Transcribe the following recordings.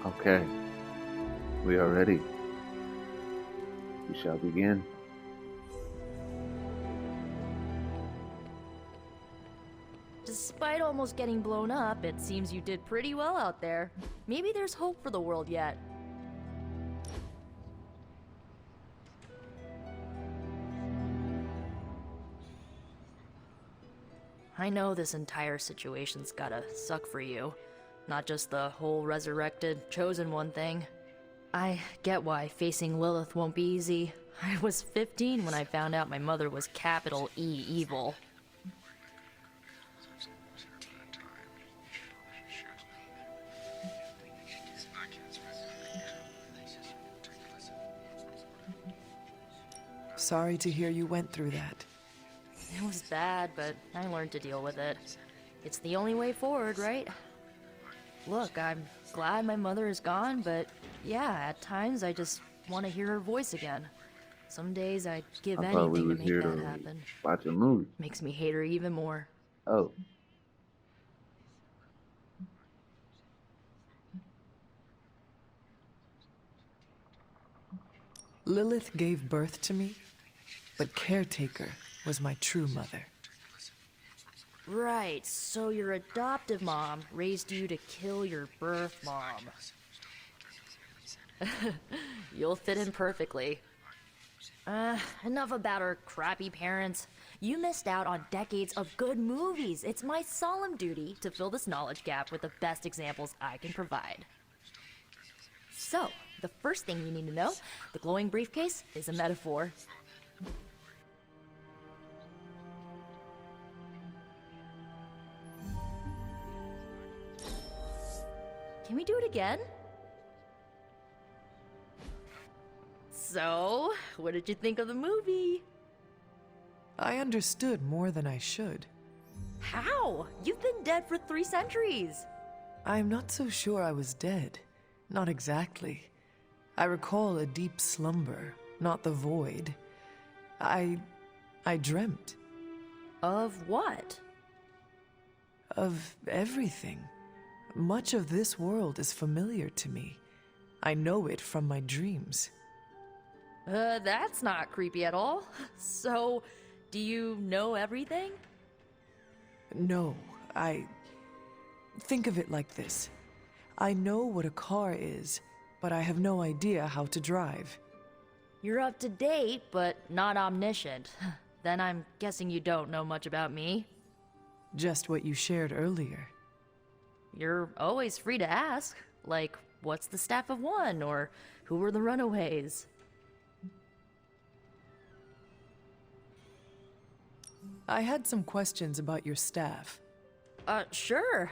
Okay, we are ready. We shall begin. Despite almost getting blown up, it seems you did pretty well out there. Maybe there's hope for the world yet. I know this entire situation's gotta suck for you. Not just the whole resurrected, chosen one thing. I get why facing Lilith won't be easy. I was 15 when I found out my mother was capital E evil. Sorry to hear you went through that. It was bad, but I learned to deal with it. It's the only way forward, right? Look, I'm glad my mother is gone, but yeah, at times I just want to hear her voice again. Some days I'd give I thought we anything to was make here that to happen. watch a movie. Makes me hate her even more. Oh. Lilith gave birth to me, but Caretaker was my true mother. Right, so your adoptive mom raised you to kill your birth mom. You'll fit in perfectly. Enough about her crappy parents. You missed out on decades of good movies. It's my solemn duty to fill this knowledge gap with the best examples I can provide. So, the first thing you need to know, the glowing briefcase is a metaphor. Can we do it again? So, what did you think of the movie? I understood more than I should. How? You've been dead for 3 centuries. I'm not so sure I was dead. Not exactly. I recall a deep slumber, not the void. I dreamt. Of what? Of everything. Much of this world is familiar to me. I know it from my dreams. That's not creepy at all. So, do you know everything? No, Think of it like this. I know what a car is, but I have no idea how to drive. You're up to date, but not omniscient. Then I'm guessing you don't know much about me. Just what you shared earlier. You're always free to ask. Like, what's the staff of one? Or who were the runaways? I had some questions about your staff. Sure.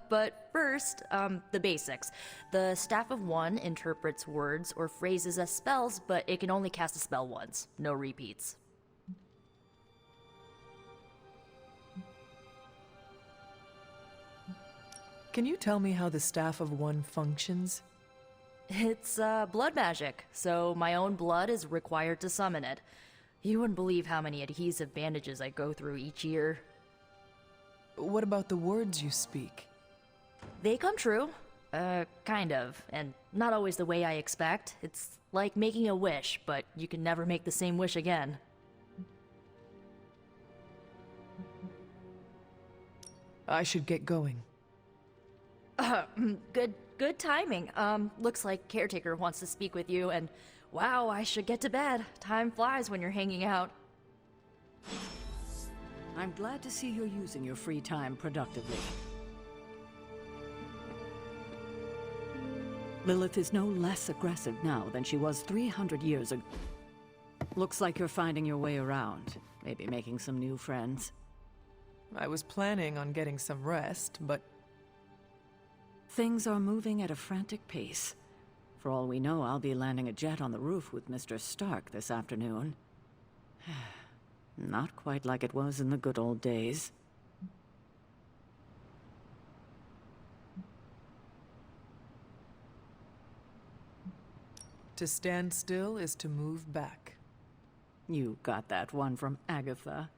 But first, the basics. The staff of one interprets words or phrases as spells, but it can only cast a spell once. No repeats. Can you tell me how the staff of one functions? It's, blood magic, so my own blood is required to summon it. You wouldn't believe how many adhesive bandages I go through each year. What about the words you speak? They come true. Kind of. And not always the way I expect. It's like making a wish, but you can never make the same wish again. I should get going. Good timing. Looks like Caretaker wants to speak with you, and wow, I should get to bed. Time flies when you're hanging out. I'm glad to see you're using your free time productively. Lilith is no less aggressive now than she was 300 years ago. Looks like you're finding your way around. Maybe making some new friends. I was planning on getting some rest, but... Things are moving at a frantic pace. For all we know, I'll be landing a jet on the roof with Mr. Stark this afternoon. Not quite like it was in the good old days. To stand still is to move back. You got that one from Agatha.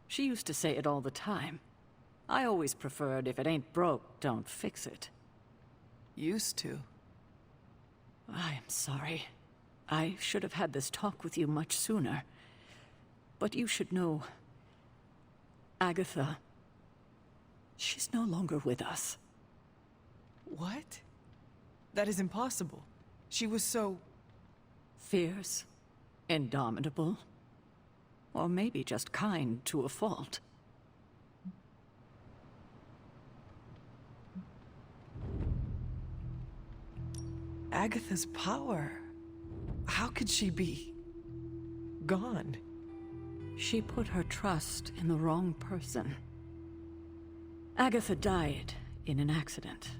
She used to say it all the time. I always preferred if it ain't broke, don't fix it. Used to. I am sorry. I should have had this talk with you much sooner. But you should know... Agatha... she's no longer with us. What? That is impossible. She was so... Fierce, indomitable, or maybe just kind to a fault. Agatha's power. How could she be... gone? She put her trust in the wrong person. Agatha died in an accident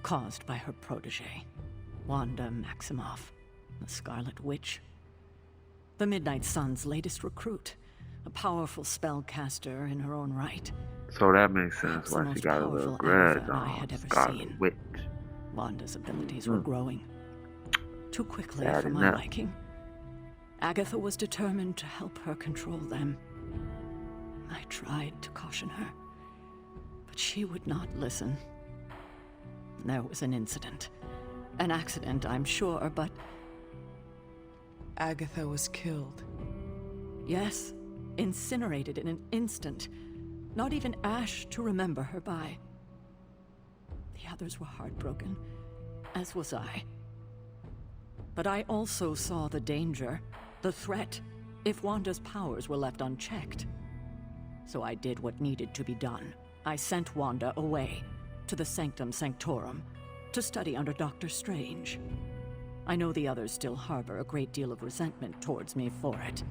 caused by her protege, Wanda Maximoff, the Scarlet Witch. The Midnight Sun's latest recruit, a powerful spellcaster in her own right. So that makes sense Perhaps the why she most got a little powerful grudge Agatha I on had ever Scarlet seen. Witch. Wanda's abilities were growing. Too quickly Bad for my enough. liking. Agatha was determined to help her control them. I tried to caution her, but she would not listen. There was an incident. An accident, I'm sure, but... Agatha was killed. Yes, incinerated in an instant. Not even ash to remember her by. The others were heartbroken, as was I. But I also saw the danger, the threat, if Wanda's powers were left unchecked. So I did what needed to be done. I sent Wanda away, to the Sanctum Sanctorum, to study under Dr. Strange. I know the others still harbor a great deal of resentment towards me for it.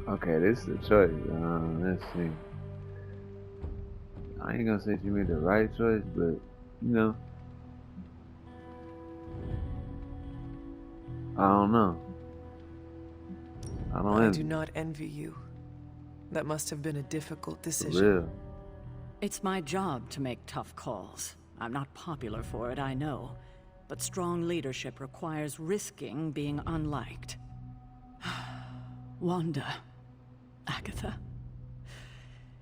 Okay, this is the choice. Let's see. I ain't gonna say she made the right choice, but you know, I don't know. I don't I envy. do not envy you. That must have been a difficult For decision. real. It's my job to make tough calls. I'm not popular for it, I know. But strong leadership requires risking being unliked. Wanda. Agatha.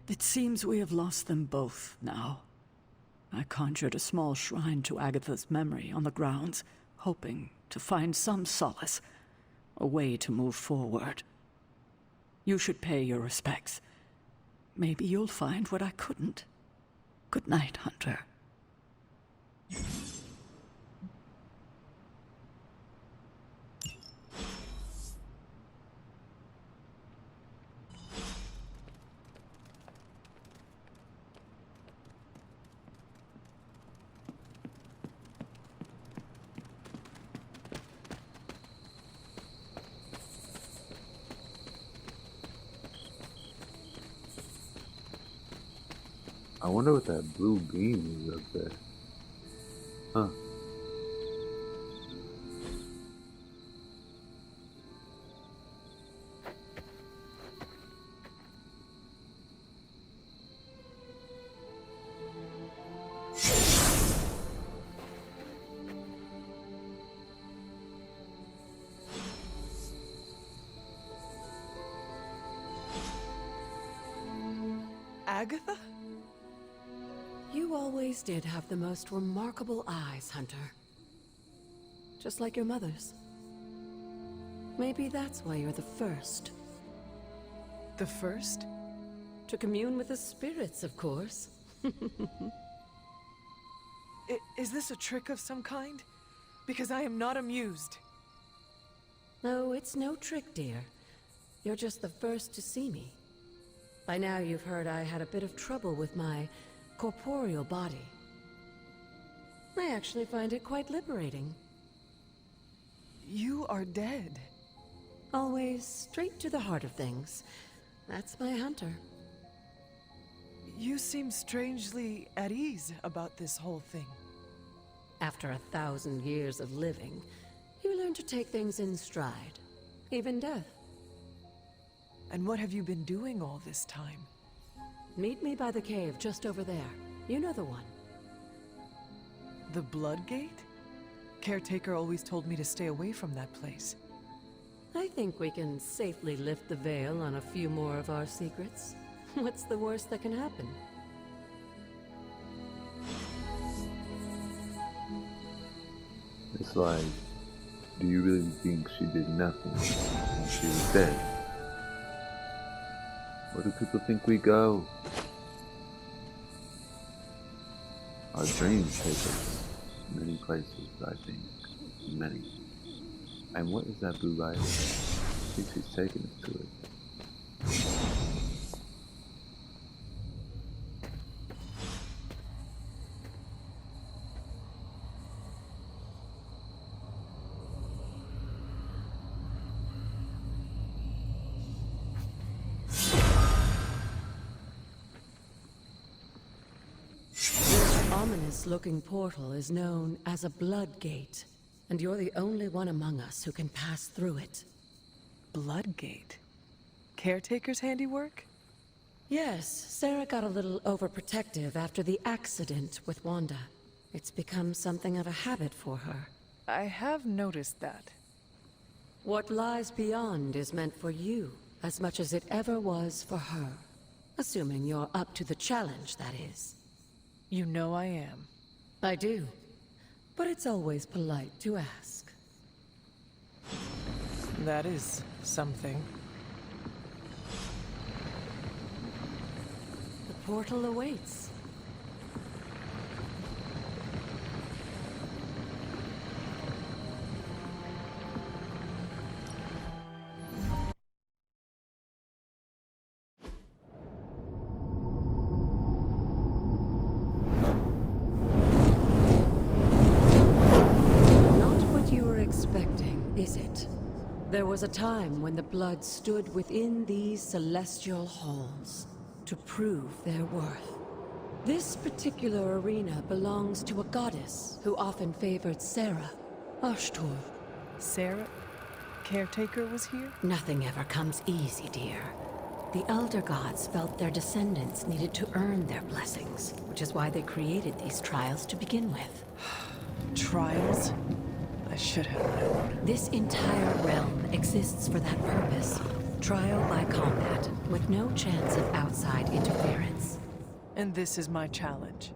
It seems we have lost them both now. I conjured a small shrine to Agatha's memory on the grounds, hoping to find some solace, a way to move forward. You should pay your respects. Maybe you'll find what I couldn't. Good night, Hunter. I wonder what that blue beam is up there. Huh. Agatha? You always did have the most remarkable eyes, Hunter. Just like your mother's. Maybe that's why you're the first. The first? To commune with the spirits, of course. Is this a trick of some kind? Because I am not amused. No, it's no trick, dear. You're just the first to see me. By now you've heard I had a bit of trouble with my corporeal body. I actually find it quite liberating. You are dead. Always straight to the heart of things. That's my Hunter. You seem strangely at ease about this whole thing. After 1,000 years of living, you learn to take things in stride. Even death. And what have you been doing all this time? Meet me by the cave just over there. You know the one. The Blood Gate? Caretaker always told me to stay away from that place. I think we can safely lift the veil on a few more of our secrets. What's the worst that can happen? It's like, do you really think she did nothing when she was dead? Where do people think we go? Our dreams take us many places, I think. Many. And what is that blue light? I think she's taking us to it. This ominous-looking portal is known as a blood gate, and you're the only one among us who can pass through it. Bloodgate? Caretaker's handiwork? Yes, Sarah got a little overprotective after the accident with Wanda. It's become something of a habit for her. I have noticed that. What lies beyond is meant for you, as much as it ever was for her. Assuming you're up to the challenge, that is. You know I am. I do. But it's always polite to ask. That is something. The portal awaits. Is it? There was a time when the blood stood within these celestial halls to prove their worth. This particular arena belongs to a goddess who often favored Sarah, Ashtor. Sarah? Caretaker was here? Nothing ever comes easy, dear. The Elder Gods felt their descendants needed to earn their blessings, which is why they created these trials to begin with. Trials? I should have known. This entire realm exists for that purpose. Trial by combat, with no chance of outside interference. And this is my challenge.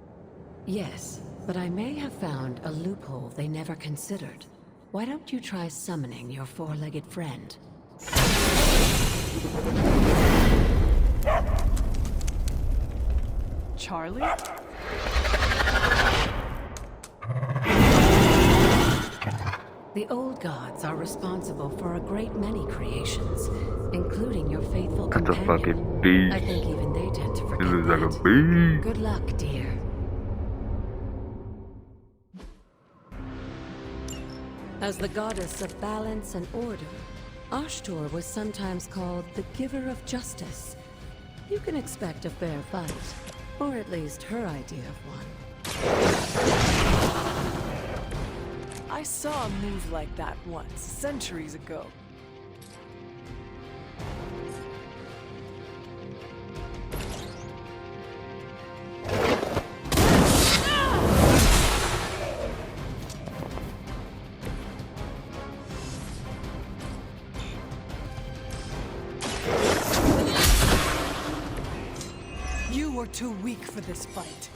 Yes, but I may have found a loophole they never considered. Why don't you try summoning your four-legged friend? Charlie? The old gods are responsible for a great many creations, including your faithful That's a companion. fucking beast. I think even they tend to He forget looks like a that. beast. Good luck, dear. As the goddess of balance and order, Ashtor was sometimes called the giver of justice. You can expect a fair fight, or at least her idea of one. I saw a move like that once, centuries ago. You were too weak for this fight.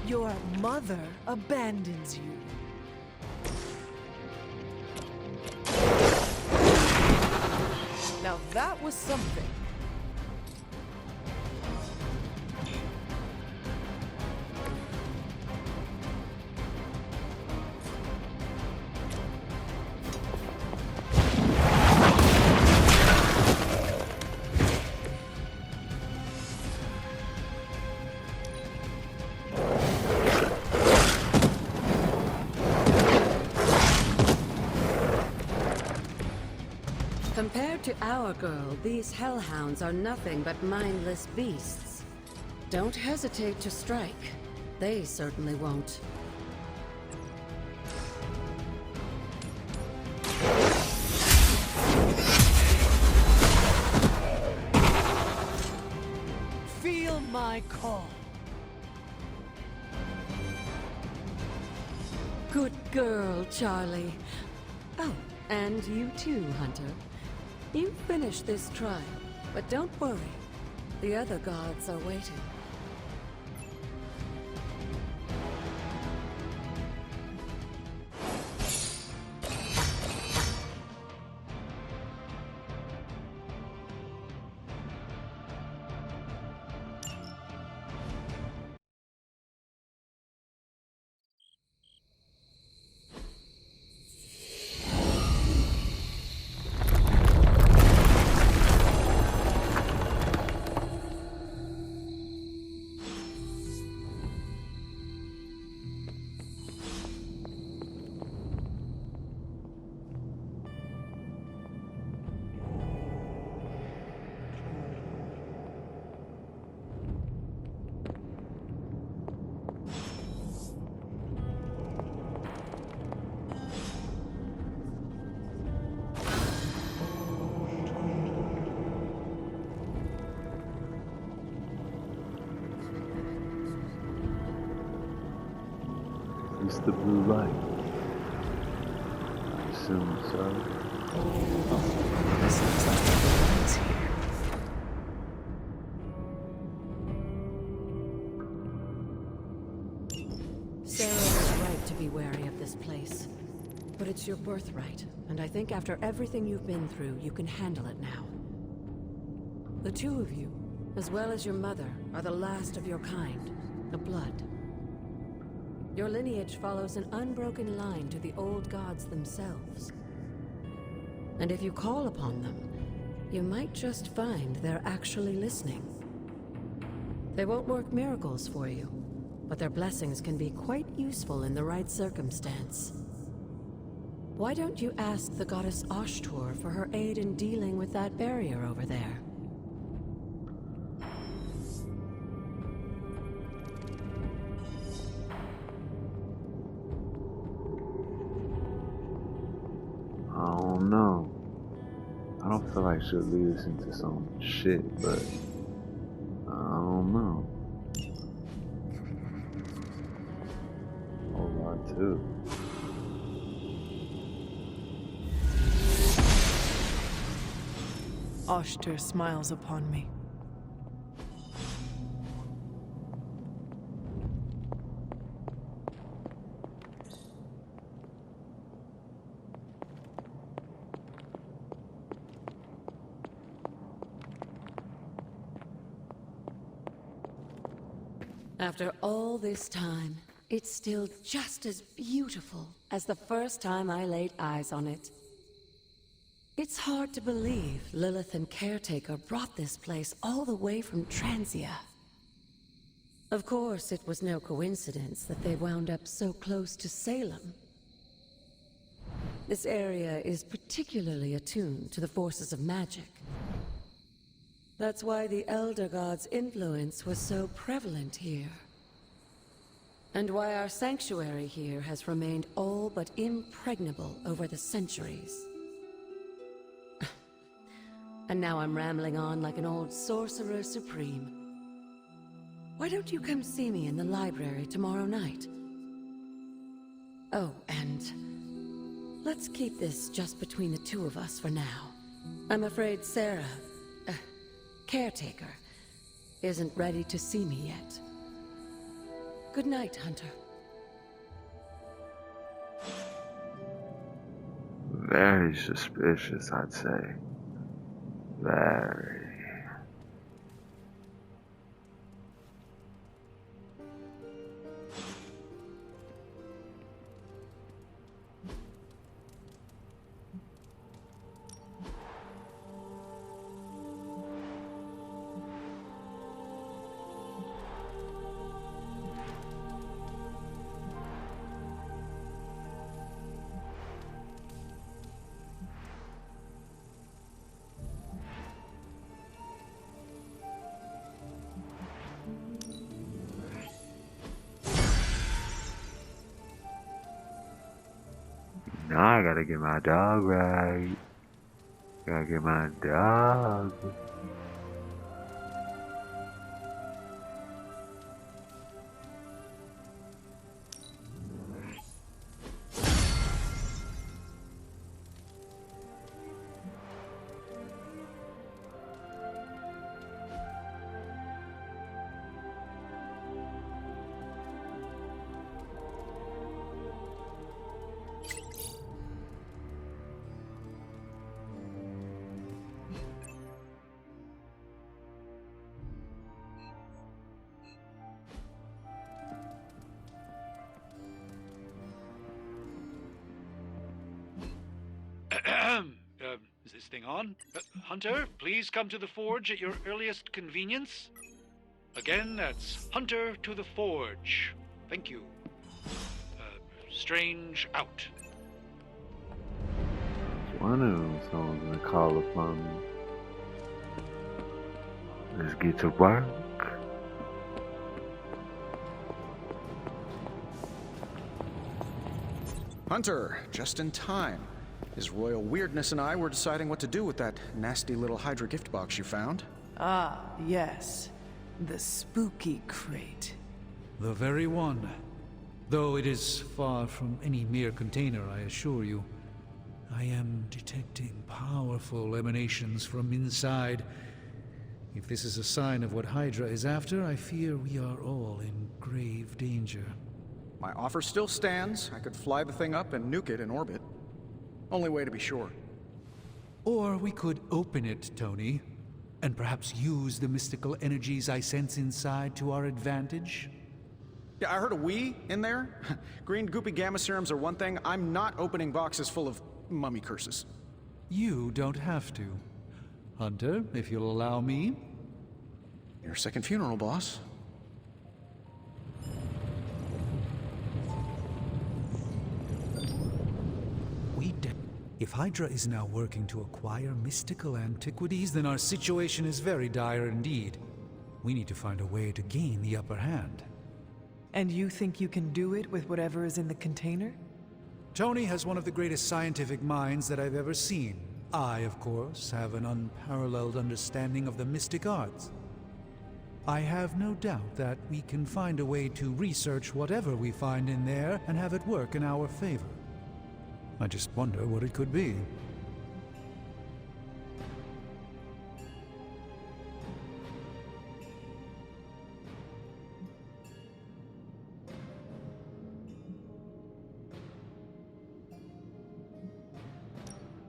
Your mother abandons you. Now that was something. Compared to our girl, these hellhounds are nothing but mindless beasts. Don't hesitate to strike. They certainly won't. Feel my call. Good girl, Charlie. Oh, and you too, Hunter. You finished this trial, but don't worry. The other gods are waiting. It's the blue light. I assume so. This looks like everyone's here. Sarah was right to be wary of this place. But it's your birthright, and I think after everything you've been through, you can handle it now. The two of you, as well as your mother, are the last of your kind, the Blood. Your lineage follows an unbroken line to the old gods themselves. And if you call upon them, you might just find they're actually listening. They won't work miracles for you, but their blessings can be quite useful in the right circumstance. Why don't you ask the goddess Ashtur for her aid in dealing with that barrier over there? I don't know. I don't feel like she'll lead us into some shit, but I don't know. Hold on too. Ashtur smiles upon me. After all this time, it's still just as beautiful as the first time I laid eyes on it. It's hard to believe Lilith and Caretaker brought this place all the way from Transia. Of course, it was no coincidence that they wound up so close to Salem. This area is particularly attuned to the forces of magic. That's why the Elder God's influence was so prevalent here. And why our sanctuary here has remained all but impregnable over the centuries. And now I'm rambling on like an old sorcerer supreme. Why don't you come see me in the library tomorrow night? Oh, and let's keep this just between the two of us for now. I'm afraid Sarah, Caretaker, isn't ready to see me yet. Good night, Hunter. Very suspicious, I'd say. Very. Now I gotta get my dog right. Gotta get my dog. Is this thing on? Hunter, please come to the forge at your earliest convenience. Again, that's Hunter to the forge. Thank you. Strange out. One of them someone's gonna call upon me. Let's get to work. Hunter, just in time. His royal weirdness and I were deciding what to do with that nasty little hydra gift box you found. Ah, yes. The spooky crate. The very one. Though it is far from any mere container, I assure you. I am detecting powerful emanations from inside. If this is a sign of what Hydra is after, I fear we are all in grave danger. My offer still stands. I could fly the thing up and nuke it in orbit. Only way to be sure. Or we could open it, Tony, and perhaps use the mystical energies I sense inside to our advantage. Yeah, I heard a "we" in there. Green goopy gamma serums are one thing. I'm not opening boxes full of mummy curses. You don't have to. Hunter, if you'll allow me. Your second funeral, boss. If Hydra is now working to acquire mystical antiquities, then our situation is very dire indeed. We need to find a way to gain the upper hand. And you think you can do it with whatever is in the container? Tony has one of the greatest scientific minds that I've ever seen. I, of course, have an unparalleled understanding of the mystic arts. I have no doubt that we can find a way to research whatever we find in there and have it work in our favor. I just wonder what it could be.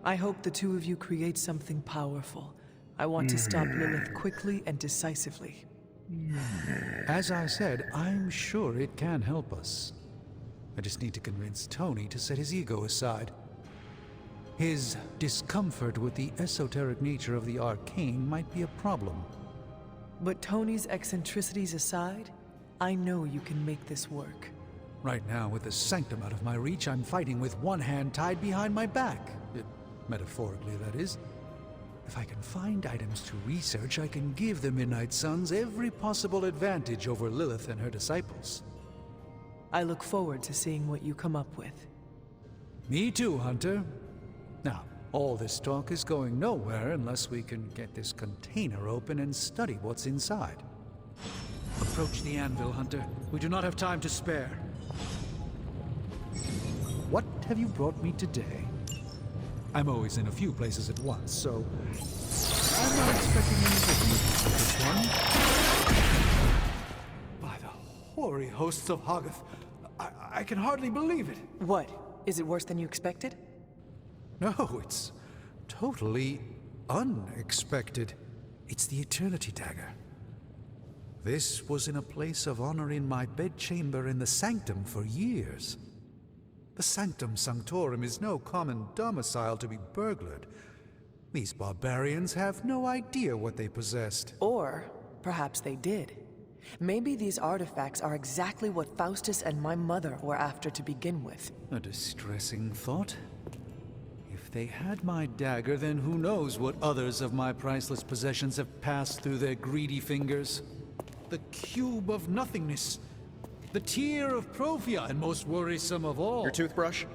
I hope the two of you create something powerful. I want to stop Lilith quickly and decisively. As I said, I'm sure it can help us. I just need to convince Tony to set his ego aside. His discomfort with the esoteric nature of the arcane might be a problem. But Tony's eccentricities aside, I know you can make this work. Right now, with the sanctum out of my reach, I'm fighting with one hand tied behind my back. Metaphorically, that is. If I can find items to research, I can give the Midnight Suns every possible advantage over Lilith and her disciples. I look forward to seeing what you come up with. Me too, Hunter. Now, all this talk is going nowhere unless we can get this container open and study what's inside. Approach the anvil, Hunter. We do not have time to spare. What have you brought me today? I'm always in a few places at once, so I'm not expecting any difference with this one. By the hoary hosts of Agathas, I can hardly believe it. What? Is it worse than you expected? No, it's totally unexpected. It's the Eternity Dagger. This was in a place of honor in my bedchamber in the Sanctum for years. The Sanctum Sanctorum is no common domicile to be burglared. These barbarians have no idea what they possessed. Or perhaps they did. Maybe these artifacts are exactly what Faustus and my mother were after to begin with. A distressing thought. If they had my dagger, then who knows what others of my priceless possessions have passed through their greedy fingers. The Cube of Nothingness. The Tear of Profia, and most worrisome of all. Your toothbrush?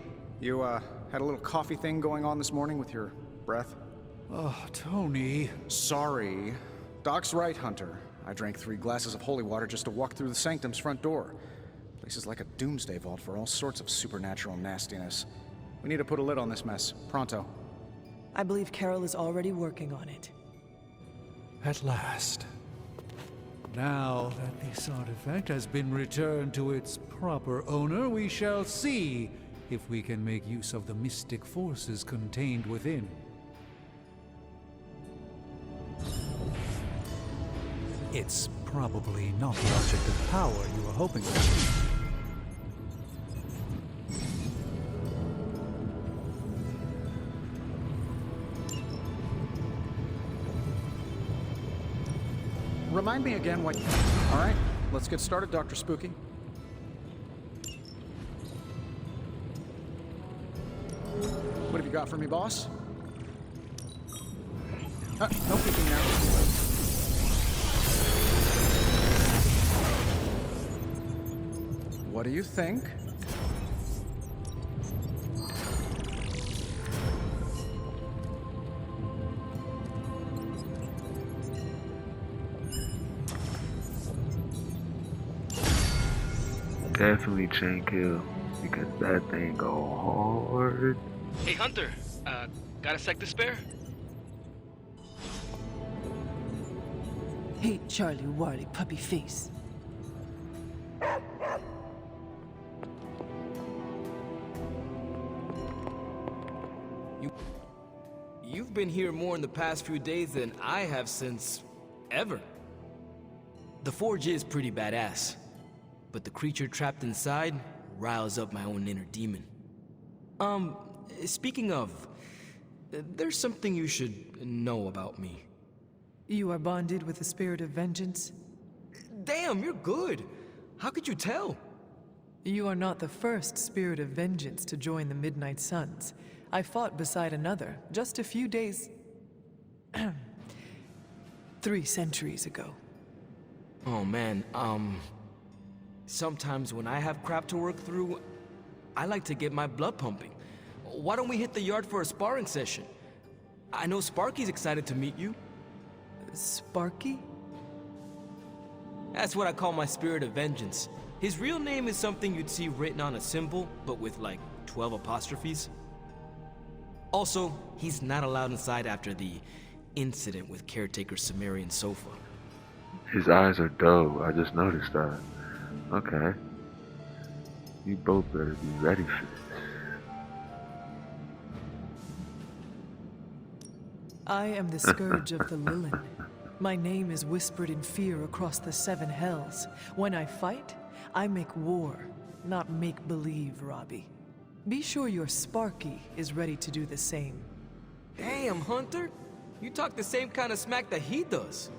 You, Had a little coffee thing going on this morning with your breath? Oh, Tony. Sorry. Doc's right, Hunter. I drank 3 glasses of holy water just to walk through the sanctum's front door. Place is like a doomsday vault for all sorts of supernatural nastiness. We need to put a lid on this mess. Pronto. I believe Carol is already working on it. At last. Now that this artifact has been returned to its proper owner, we shall see if we can make use of the mystic forces contained within. It's probably not the object of power you were hoping for. Remind me again what... All right, let's get started, Dr. Spooky. What have you got for me, boss? No peeking now. What do you think? Definitely chain kill, because that thing go hard. Hey Hunter, got a sec to spare? Hey, Charlie Warley puppy face. You've been here more in the past few days than I have since... ever. The forge is pretty badass, but the creature trapped inside riles up my own inner demon. Speaking of, there's something you should know about me. You are bonded with the spirit of vengeance? Damn, you're good. How could you tell? You are not the first spirit of vengeance to join the Midnight Suns. I fought beside another just a few days... 3 centuries ago. Oh man, sometimes when I have crap to work through, I like to get my blood pumping. Why don't we hit the yard for a sparring session? I know Sparky's excited to meet you. Sparky? That's what I call my spirit of vengeance. His real name is something you'd see written on a symbol, but with like 12 apostrophes. Also, he's not allowed inside after the incident with caretaker Sumerian Sofa. His eyes are dope. I just noticed that. Okay. You both better be ready for this. I am the scourge of the Lilin. My name is whispered in fear across the 7 hells. When I fight, I make war, not make-believe, Robbie. Be sure your Sparky is ready to do the same. Damn, Hunter! You talk the same kind of smack that he does.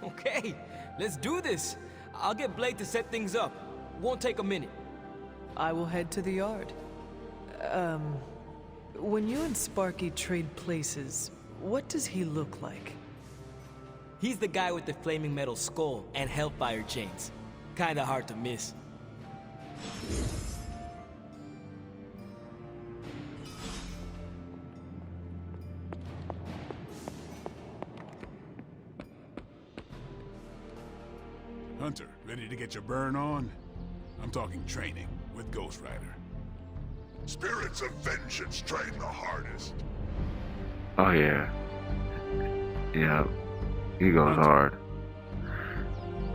Okay, let's do this. I'll get Blade to set things up. Won't take a minute. I will head to the yard. When you and Sparky trade places, what does he look like? He's the guy with the flaming metal skull and hellfire chains. Kinda hard to miss. Hunter, ready to get your burn on? I'm talking training with Ghost Rider. Spirits of vengeance train the hardest. Oh yeah. Yeah. He goes hard.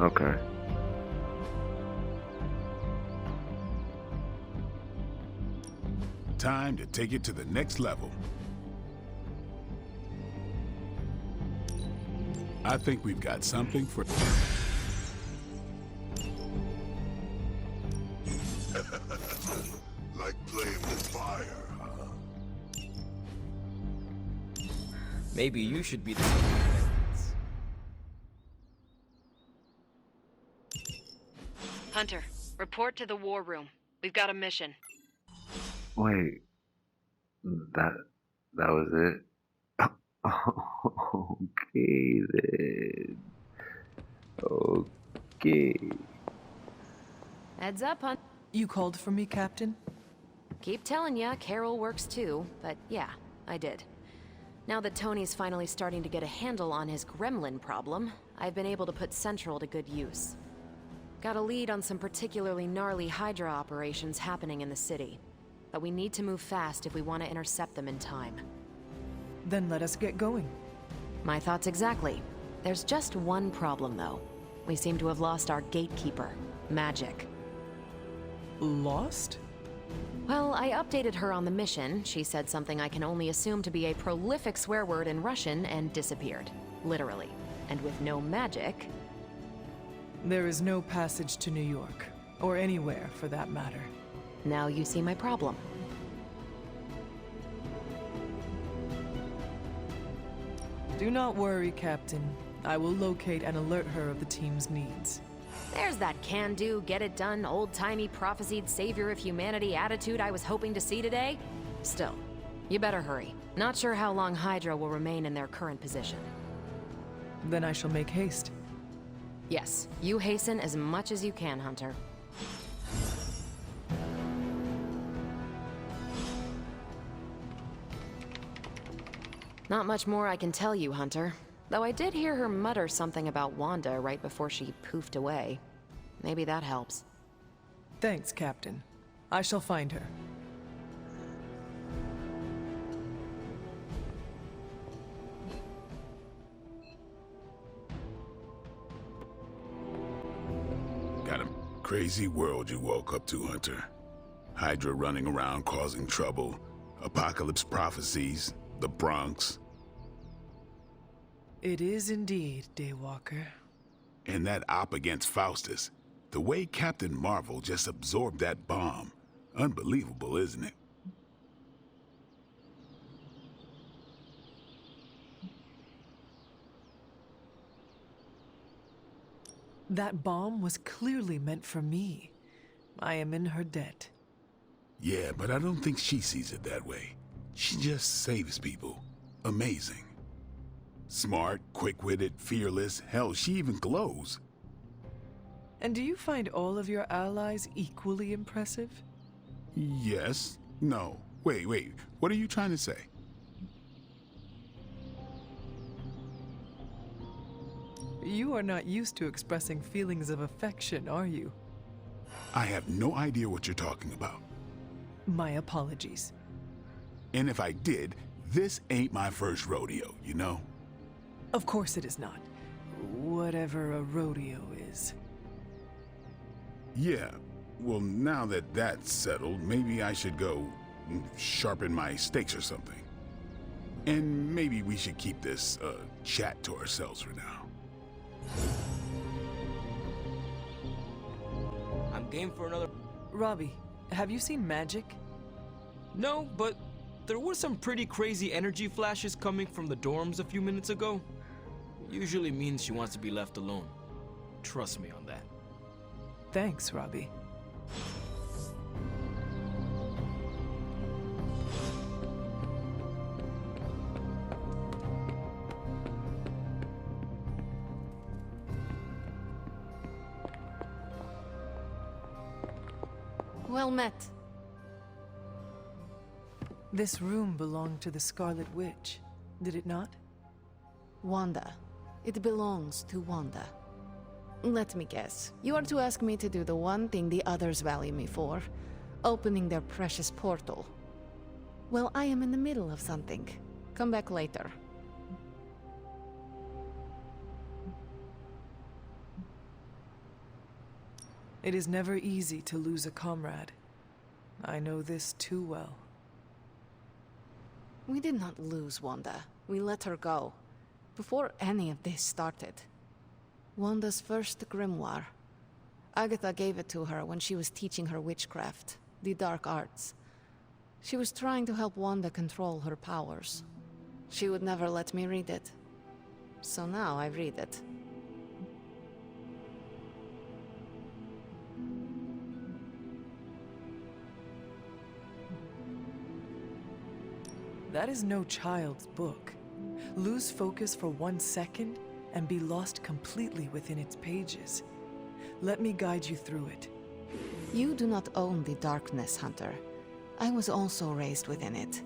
Okay. Time to take it to the next level. I think we've got something for... Like playing with fire, huh? Maybe you should be the... Hunter, report to the war room. We've got a mission. Wait. That was it? Okay then. Okay. Heads up, Hunt. You called for me, Captain? Keep telling ya, Carol works too, but yeah, I did. Now that Tony's finally starting to get a handle on his gremlin problem, I've been able to put Central to good use. Got a lead on some particularly gnarly hydrea operations happening in the city. But we need to move fast if we want to intercept them in time. Then let us get going. My thoughts exactly. There's just one problem, though. We seem to have lost our gatekeeper, Magic. Lost? Well, I updated her on the mission. She said something I can only assume to be a prolific swear word in Russian and disappeared. Literally. And with no magic... There is no passage to New York. Or anywhere, for that matter. Now you see my problem. Do not worry, Captain. I will locate and alert her of the team's needs. There's that can-do, get-it-done, old-timey prophesied savior of humanity attitude I was hoping to see today. Still, you better hurry. Not sure how long Hydra will remain in their current position. Then I shall make haste. Yes, you hasten as much as you can, Hunter. Not much more I can tell you, Hunter. Though I did hear her mutter something about Wanda right before she poofed away. Maybe that helps. Thanks, Captain. I shall find her. Got a crazy world you woke up to, Hunter. Hydra running around causing trouble, apocalypse prophecies, the Bronx. It is indeed, Daywalker. And that op against Faustus. The way Captain Marvel just absorbed that bomb. Unbelievable, isn't it? That bomb was clearly meant for me. I am in her debt. Yeah, but I don't think she sees it that way. She just saves people. Amazing. Smart, quick-witted, fearless. Hell, she even glows. And do you find all of your allies equally impressive? Yes. No. Wait. What are you trying to say? You are not used to expressing feelings of affection, are you? I have no idea what you're talking about. My apologies. And if I did, this ain't my first rodeo, you know? Of course it is not. Whatever a rodeo is. Yeah. Well, now that that's settled, maybe I should go sharpen my stakes or something. And maybe we should keep this chat to ourselves for now. I'm game for another... Robbie, have you seen Magic? No, but there were some pretty crazy energy flashes coming from the dorms a few minutes ago. Usually means she wants to be left alone. Trust me on that. Thanks, Robbie. Well met. This room belonged to the Scarlet Witch, did it not? Wanda. It belongs to Wanda. Let me guess. You are to ask me to do the one thing the others value me for. Opening their precious portal. Well, I am in the middle of something. Come back later. It is never easy to lose a comrade. I know this too well. We did not lose Wanda. We let her go. Before any of this started. Wanda's first grimoire. Agatha gave it to her when she was teaching her witchcraft, the dark arts. She was trying to help Wanda control her powers. She would never let me read it. So now I read it. That is no child's book. Lose focus for 1 second and be lost completely within its pages. Let me guide you through it. You do not own the darkness, Hunter. I was also raised within it.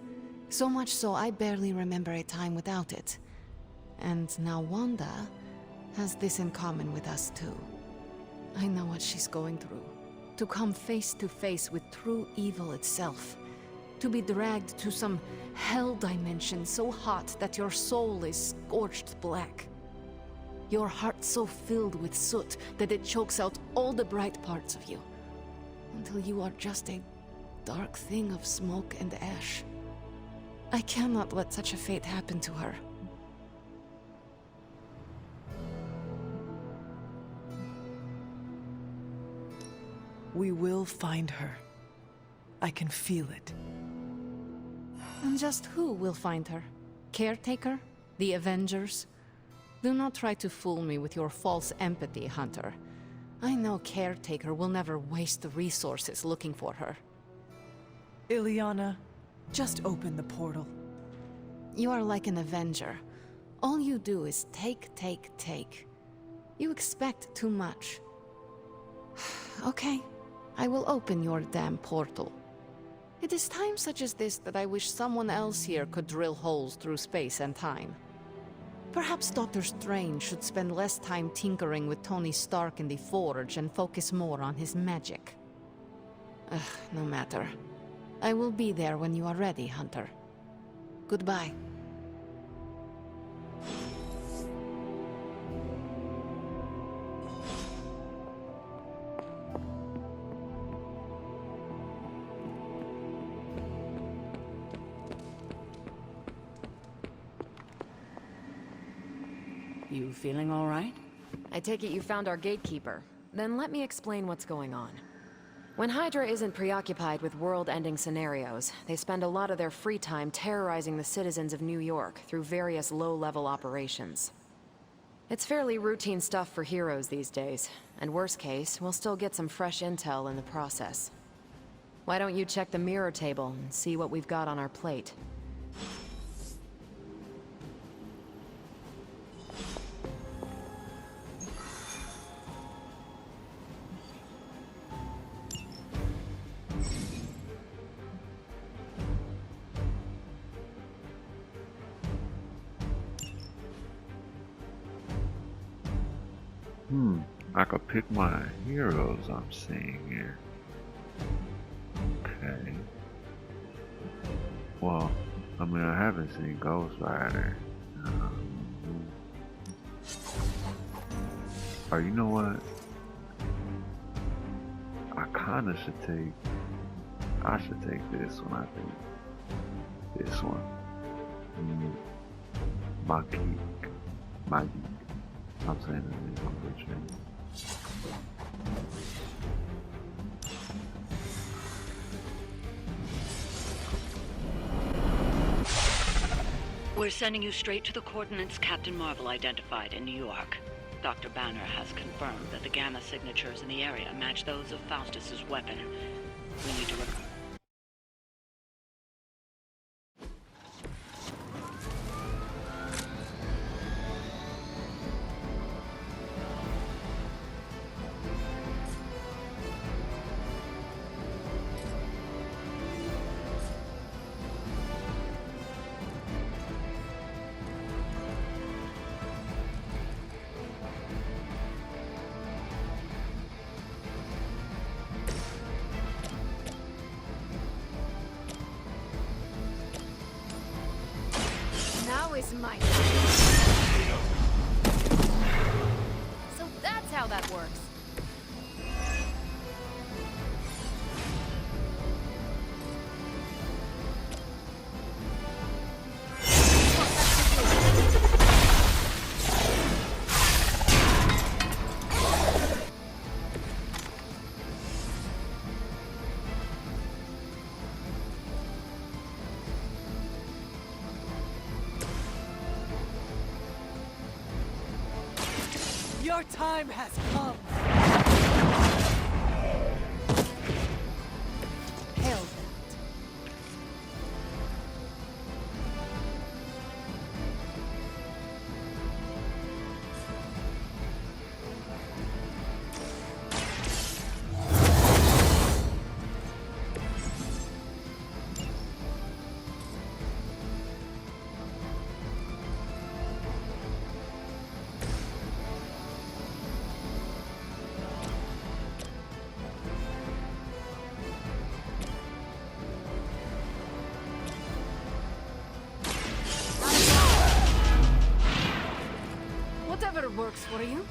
So much so I barely remember a time without it. And now Wanda has this in common with us too. I know what she's going through. To come face to face with true evil itself. To be dragged to some hell dimension so hot that your soul is scorched black. Your heart so filled with soot that it chokes out all the bright parts of you. Until you are just a dark thing of smoke and ash. I cannot let such a fate happen to her. We will find her. I can feel it. And just who will find her? Caretaker? The Avengers? Do not try to fool me with your false empathy, Hunter. I know Caretaker will never waste the resources looking for her. Ileana, just open the portal. You are like an Avenger. All you do is take, take, take. You expect too much. Okay, I will open your damn portal. It is times such as this that I wish someone else here could drill holes through space and time. Perhaps Doctor Strange should spend less time tinkering with Tony Stark in the Forge and focus more on his magic. No matter. I will be there when you are ready, Hunter. Goodbye. You feeling all right? I take it you found our gatekeeper. Then let me explain what's going on. When Hydra isn't preoccupied with world-ending scenarios, they spend a lot of their free time terrorizing the citizens of New York through various low-level operations. It's fairly routine stuff for heroes these days, and worst case, we'll still get some fresh intel in the process. Why don't you check the mirror table and see what we've got on our plate? I could pick my heroes I'm seeing here. Okay. Well, I mean, I haven't seen Ghost Rider. Or you know what? I kinda should take... I should take this one, I think. This one. Magik. I'm saying the name of the train. We're sending you straight to the coordinates Captain Marvel identified in New York. Dr. Banner has confirmed that the gamma signatures in the area match those of Faustus's weapon. We need to Now is my time. So that's how that works. Your time has come! Hail that. works for you?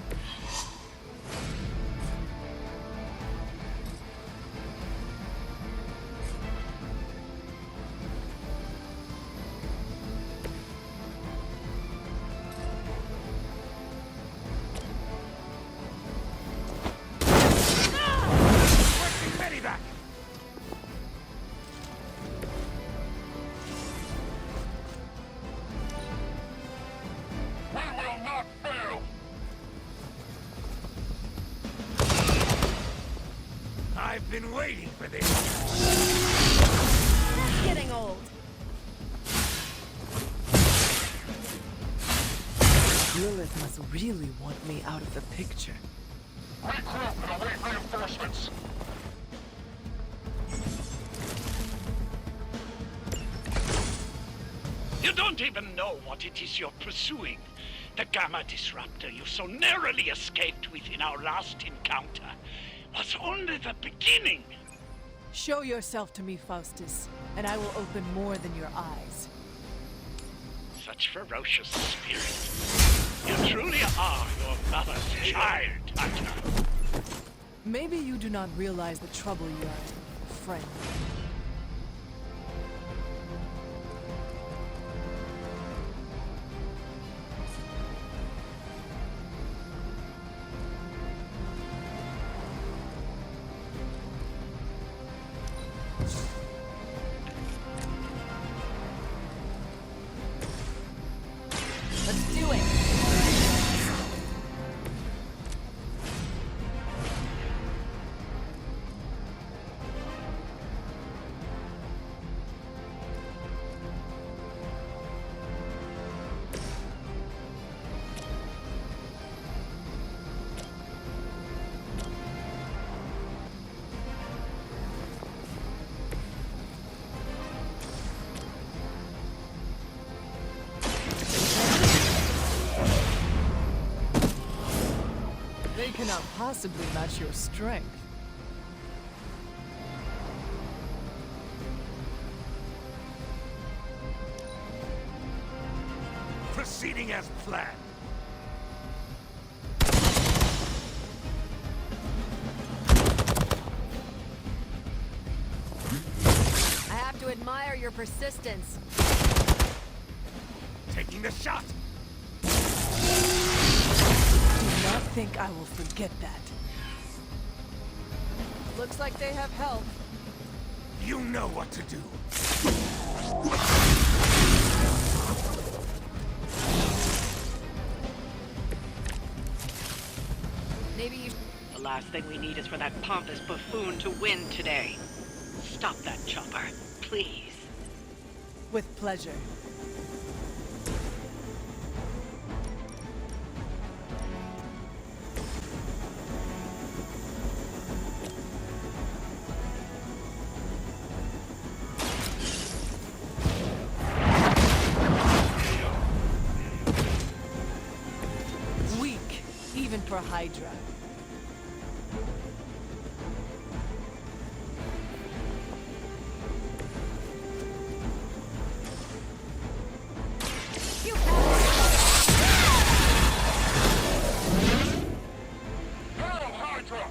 I've been waiting for this. That's getting old. Lilith must really want me out of the picture. Regroup and await reinforcements. You don't even know what it is you're pursuing. The Gamma Disruptor you so narrowly escaped with in our last encounter was only the beginning. Show yourself to me, Faustus, and I will open more than your eyes. Such ferocious spirit. You truly are your mother's child, Agatha. Maybe you do not realize the trouble you are in, friend. Let's do it! They cannot possibly match your strength. Proceeding as planned. I have to admire your persistence. Taking the shot. Do not think I will forget that. Looks like they have help. You know what to do. Maybe you... The last thing we need is for that pompous buffoon to win today. Stop that chopper, please. With pleasure. Weak, even for Hydra. Hail, Hydra!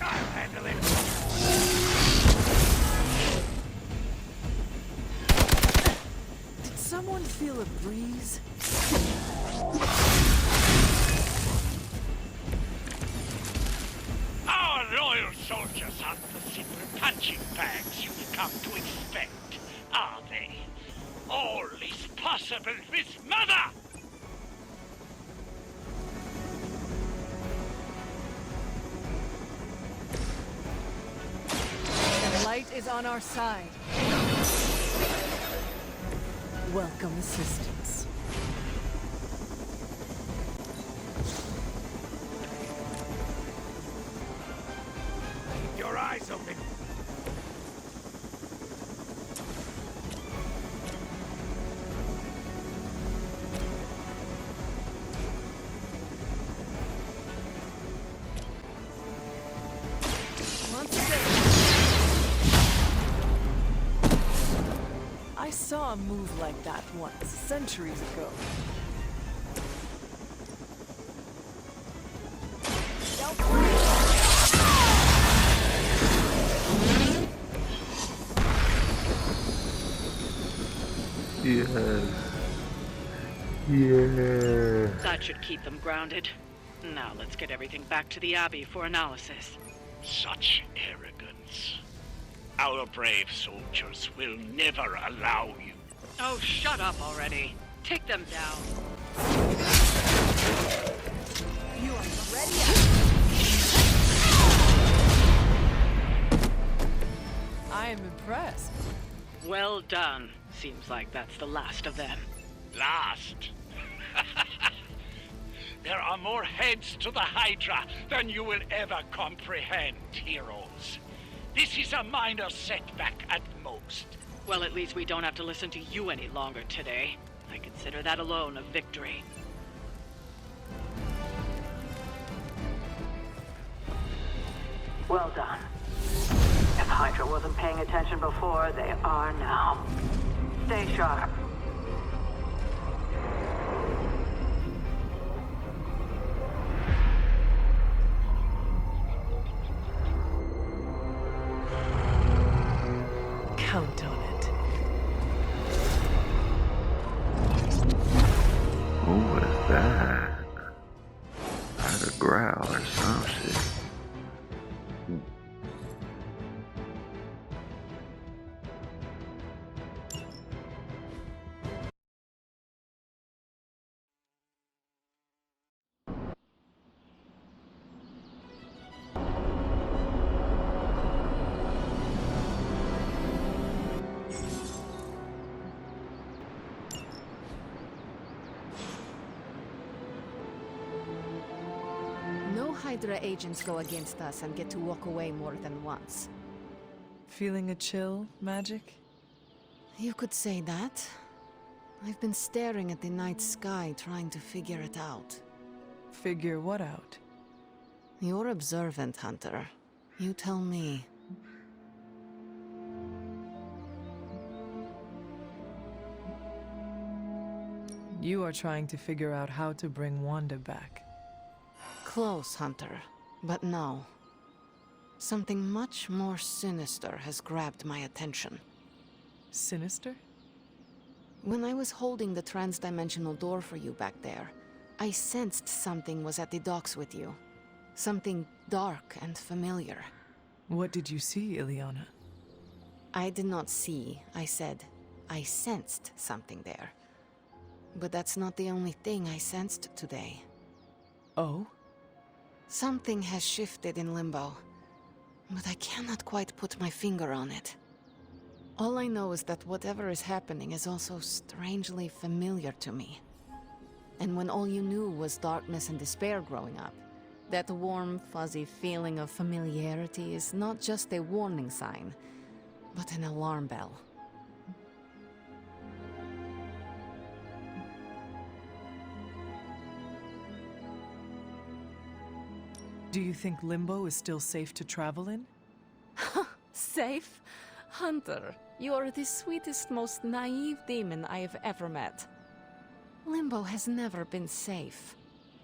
I'll handle it. Did someone feel a breeze? Our loyal soldiers aren't the simple punching bags you've come to expect, are they? All is possible with Mother! The light is on our side. Welcome assistance. Keep your eyes open. Once again. saw a move like that once, centuries ago. Yes. Yeah. That should keep them grounded. Now let's get everything back to the Abbey for analysis. Such arrogance. Our brave soldiers will never allow you. Oh, shut up already. Take them down. You are ready. I am impressed. Well done. Seems like that's the last of them. Last? There are more heads to the Hydra than you will ever comprehend, heroes. This is a minor setback at most. Well, at least we don't have to listen to you any longer today. I consider that alone a victory. Well done. If Hydra wasn't paying attention before, they are now. Stay sharp. Count on it. What was that? I heard a growl or some shit. No Hydra agents go against us and get to walk away more than once. Feeling a chill, Magic? You could say that. I've been staring at the night sky trying to figure it out. Figure what out? You're observant, Hunter. You tell me. You are trying to figure out how to bring Wanda back. Close, Hunter. But no. Something much more sinister has grabbed my attention. Sinister? When I was holding the transdimensional door for you back there, I sensed something was at the docks with you. Something dark and familiar. What did you see, Ileana? I did not see, I said. I sensed something there. But that's not the only thing I sensed today. Oh? Something has shifted in Limbo, but I cannot quite put my finger on it. All I know is that whatever is happening is also strangely familiar to me. And when all you knew was darkness and despair growing up, that warm, fuzzy feeling of familiarity is not just a warning sign, but an alarm bell. Do you think Limbo is still safe to travel in? Safe? Hunter, you're the sweetest, most naive demon I have ever met. Limbo has never been safe.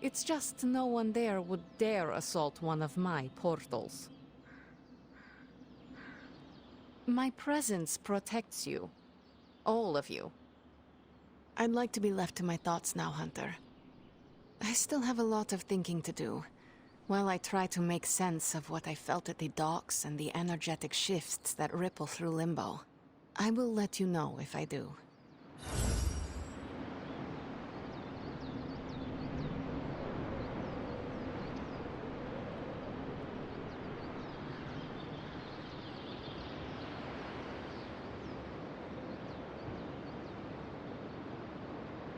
It's just no one there would dare assault one of my portals. My presence protects you. All of you. I'd like to be left to my thoughts now, Hunter. I still have a lot of thinking to do. While I try to make sense of what I felt at the docks and the energetic shifts that ripple through Limbo, I will let you know if I do.